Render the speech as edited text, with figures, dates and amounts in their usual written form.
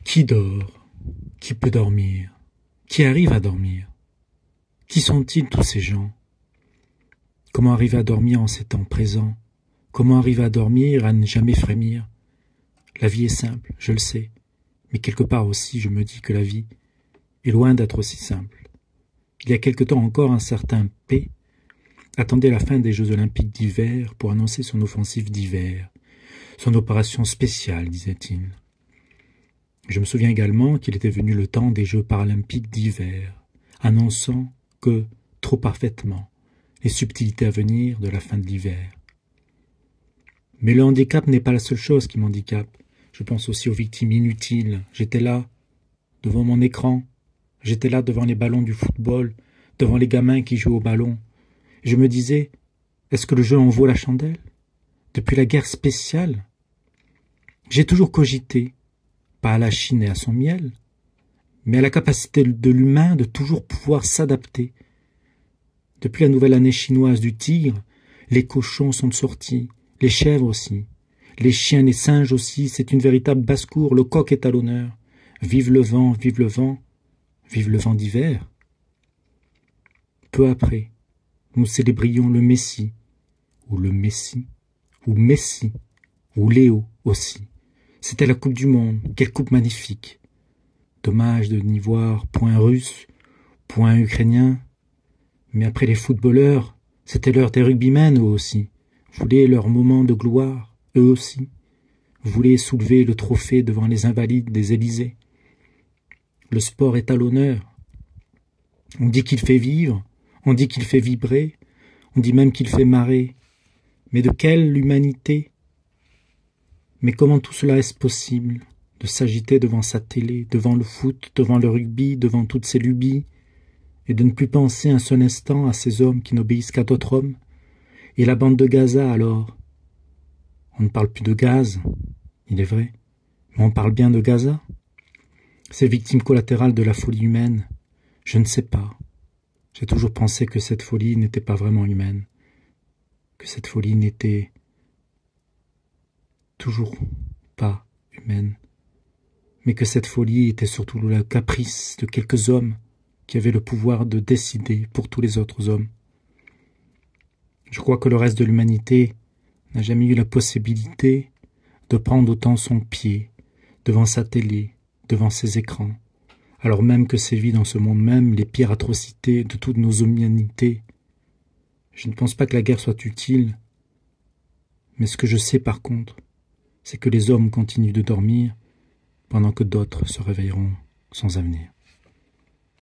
Qui dort? Qui peut dormir? Qui arrive à dormir? Qui sont-ils tous ces gens? Comment arriver à dormir en ces temps présents? Comment arriver à dormir, à ne jamais frémir? La vie est simple, je le sais, mais quelque part aussi je me dis que la vie est loin d'être aussi simple. Il y a quelque temps encore, un certain P attendait la fin des Jeux olympiques d'hiver pour annoncer son offensive d'hiver, son opération spéciale, disait-il. Je me souviens également qu'il était venu le temps des Jeux paralympiques d'hiver, annonçant que, trop parfaitement, les subtilités à venir de la fin de l'hiver. Mais le handicap n'est pas la seule chose qui m'handicape. Je pense aussi aux victimes inutiles. J'étais là, devant mon écran. J'étais là devant les ballons du football, devant les gamins qui jouent au ballon. Et je me disais, est-ce que le jeu en vaut la chandelle? Depuis la guerre spéciale? J'ai toujours cogité, pas à la Chine et à son miel, mais à la capacité de l'humain de toujours pouvoir s'adapter. Depuis la nouvelle année chinoise du tigre, les cochons sont sortis, les chèvres aussi, les chiens, les singes aussi, c'est une véritable basse-cour, le coq est à l'honneur. Vive le vent, vive le vent, vive le vent d'hiver. Peu après, nous célébrions le Messie, ou Messi, ou Léo aussi. C'était la Coupe du Monde, quelle coupe magnifique. Dommage de n'y voir point russe, point ukrainien. Mais après les footballeurs, c'était l'heure des rugbymen eux aussi. Voulaient leur moment de gloire, eux aussi. Voulaient soulever le trophée devant les invalides des Élysées. Le sport est à l'honneur. On dit qu'il fait vivre, on dit qu'il fait vibrer, on dit même qu'il fait marrer. Mais de quelle humanité? Mais comment tout cela est-ce possible? De s'agiter devant sa télé, devant le foot, devant le rugby, devant toutes ces lubies, et de ne plus penser un seul instant à ces hommes qui n'obéissent qu'à d'autres hommes? Et la bande de Gaza, alors? On ne parle plus de gaz, il est vrai, mais on parle bien de Gaza. Ces victimes collatérales de la folie humaine, je ne sais pas. J'ai toujours pensé que cette folie n'était pas vraiment humaine, que cette folie n'était toujours pas humaine, mais que cette folie était surtout le caprice de quelques hommes qui avaient le pouvoir de décider pour tous les autres hommes. Je crois que le reste de l'humanité n'a jamais eu la possibilité de prendre autant son pied devant sa télé, devant ses écrans, alors même que sévit dans ce monde même les pires atrocités de toutes nos humanités. Je ne pense pas que la guerre soit utile, mais ce que je sais par contre, c'est que les hommes continuent de dormir pendant que d'autres se réveilleront sans avenir.